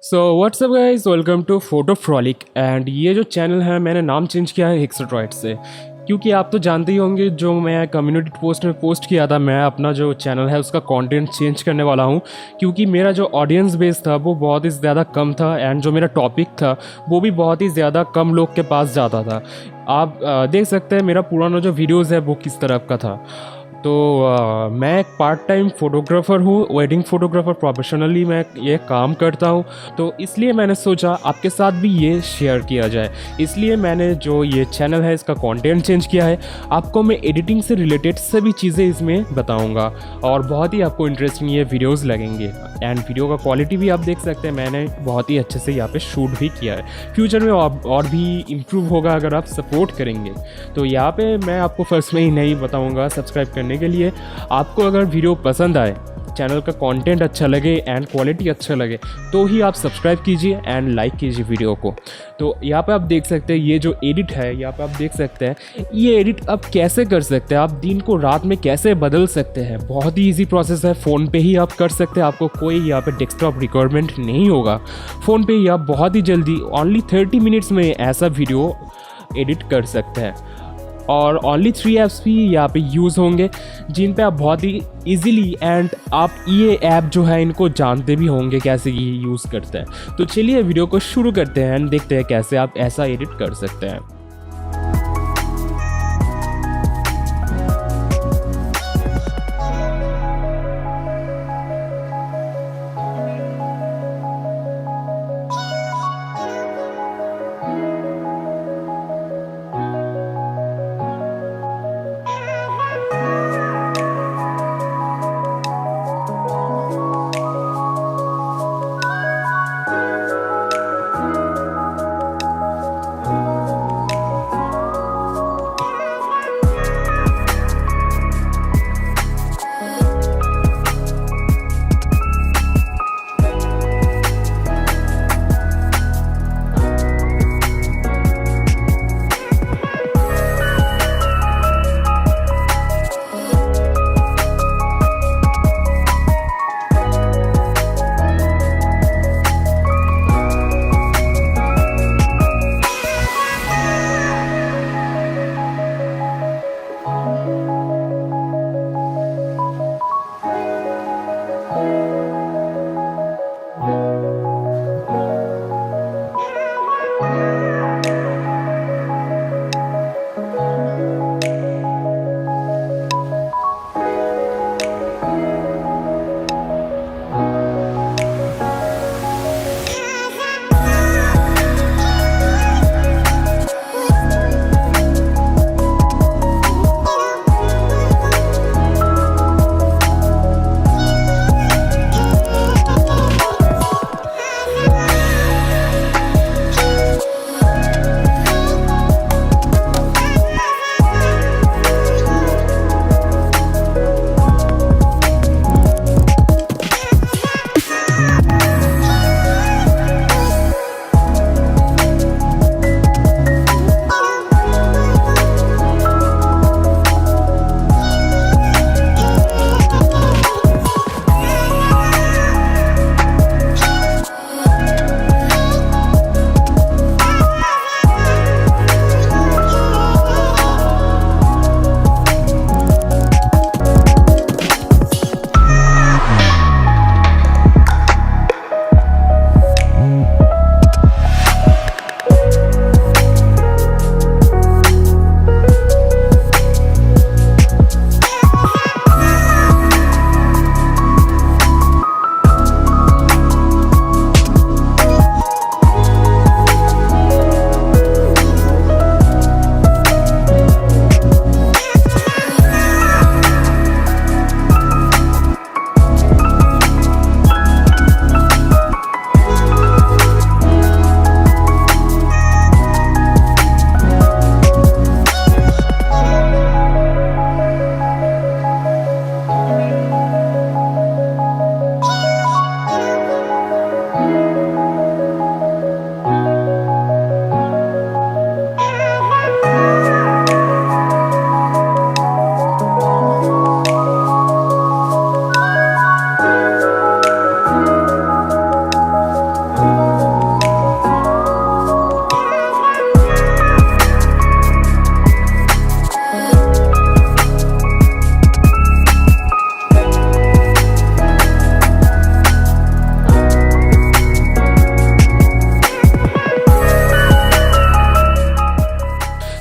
So what's up guys, welcome to photo frolic. And ये जो channel है मैंने नाम चेंज किया है हिक्सट्रॉइड से, क्योंकि आप तो जानते ही होंगे जो मैं कम्युनिटी पोस्ट में पोस्ट किया था, मैं अपना जो चैनल है उसका कंटेंट चेंज करने वाला हूँ। क्योंकि मेरा जो ऑडियंस बेस था वो बहुत ही ज़्यादा कम था एंड जो मेरा टॉपिक था वो भी बहुत ही ज़्यादा कम लोग के पास जाता था। आप देख सकते हैं मेरा पुराना जो वीडियोज़ है वो किस तरह का था। तो मैं एक पार्ट टाइम फ़ोटोग्राफ़र हूँ, वेडिंग फ़ोटोग्राफ़र, प्रोफेशनली मैं ये काम करता हूँ। तो इसलिए मैंने सोचा आपके साथ भी ये शेयर किया जाए, इसलिए मैंने जो ये चैनल है इसका कंटेंट चेंज किया है। आपको मैं एडिटिंग से रिलेटेड सभी चीज़ें इसमें बताऊँगा और बहुत ही आपको इंटरेस्टिंग ये वीडियोज़ लगेंगे। एंड वीडियो का क्वालिटी भी आप देख सकते हैं, मैंने बहुत ही अच्छे से यहाँ पे शूट भी किया है। फ्यूचर में और भी इम्प्रूव होगा अगर आप सपोर्ट करेंगे। तो यहाँ पे मैं आपको फर्स्ट में ही नहीं बताऊँगा सब्सक्राइब करने के लिए। आपको अगर वीडियो पसंद आए, चैनल का कंटेंट अच्छा लगे एंड क्वालिटी अच्छा लगे तो ही आप सब्सक्राइब कीजिए एंड लाइक कीजिए वीडियो को। तो यहाँ पे आप देख सकते हैं ये जो एडिट है, यहाँ पे आप देख सकते हैं ये एडिट आप कैसे कर सकते हैं, आप दिन को रात में कैसे बदल सकते हैं। बहुत ही ईजी प्रोसेस है, फ़ोन पे ही आप कर सकते हैं। आपको कोई यहाँ पे डेस्कटॉप रिक्वायरमेंट नहीं होगा। फ़ोन पे ही आप बहुत ही जल्दी ओनली 30 मिनट्स में ऐसा वीडियो एडिट कर सकते हैं। और ओनली 3 ऐप्स भी यहाँ पे यूज़ होंगे जिन पे आप बहुत ही इजीली एंड आप ये ऐप जो है इनको जानते भी होंगे कैसे ये यूज़ करते हैं। तो चलिए वीडियो को शुरू करते हैं एंड देखते हैं कैसे आप ऐसा एडिट कर सकते हैं।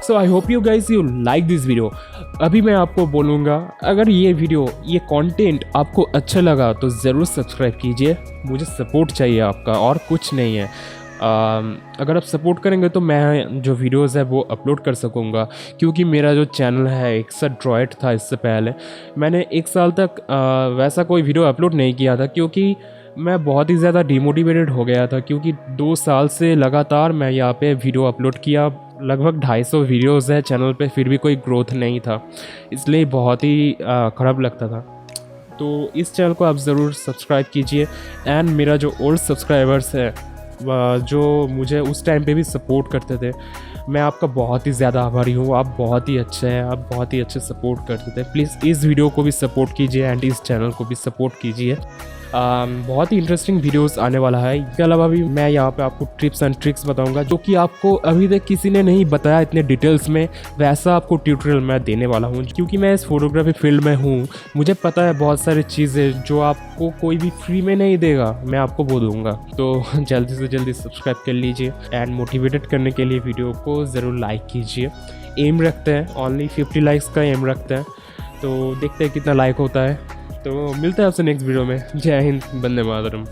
So I hope you guys you like this video. अभी मैं आपको बोलूँगा, अगर ये कंटेंट आपको अच्छा लगा तो ज़रूर सब्सक्राइब कीजिए। मुझे सपोर्ट चाहिए आपका, और कुछ नहीं है। अगर आप सपोर्ट करेंगे तो मैं जो वीडियोज़ है वो अपलोड कर सकूँगा, क्योंकि मेरा जो चैनल है 61 ड्रॉइड था। इससे पहले मैंने 1 साल तक वैसा कोई वीडियो अपलोड नहीं किया था, क्योंकि मैं बहुत ही ज़्यादा डिमोटिवेटेड हो गया था। क्योंकि 2 साल से लगातार मैं यहाँ पे वीडियो अपलोड किया, लगभग 250 वीडियोज़ है चैनल पे, फिर भी कोई ग्रोथ नहीं था, इसलिए बहुत ही ख़राब लगता था। तो इस चैनल को आप ज़रूर सब्सक्राइब कीजिए। एंड मेरा जो ओल्ड सब्सक्राइबर्स है जो मुझे उस टाइम पे भी सपोर्ट करते थे, मैं आपका बहुत ही ज़्यादा आभारी हूँ। आप बहुत ही अच्छे हैं, आप बहुत ही अच्छे सपोर्ट करते थे। प्लीज़ इस वीडियो को भी सपोर्ट कीजिए एंड इस चैनल को भी सपोर्ट कीजिए। बहुत ही इंटरेस्टिंग वीडियोस आने वाला है। इसके अलावा भी मैं यहाँ पे आपको टिप्स एंड ट्रिक्स बताऊंगा, जो कि आपको अभी तक किसी ने नहीं बताया इतने डिटेल्स में, वैसा आपको ट्यूटोरियल मैं देने वाला हूँ। क्योंकि मैं इस फोटोग्राफी फील्ड में हूँ, मुझे पता है बहुत सारी चीज़ें जो आपको कोई भी फ्री में नहीं देगा, मैं आपको वो दूंगा। तो जल्दी से जल्दी सब्सक्राइब कर लीजिए एंड मोटिवेटेड करने के लिए वीडियो को ज़रूर लाइक कीजिए। एम रखते हैं, ओनली 50 लाइक्स का एम रखते हैं, तो देखते हैं कितना लाइक होता है। तो मिलते हैं आपसे नेक्स्ट वीडियो में। जय हिंद, वंदे मातरम।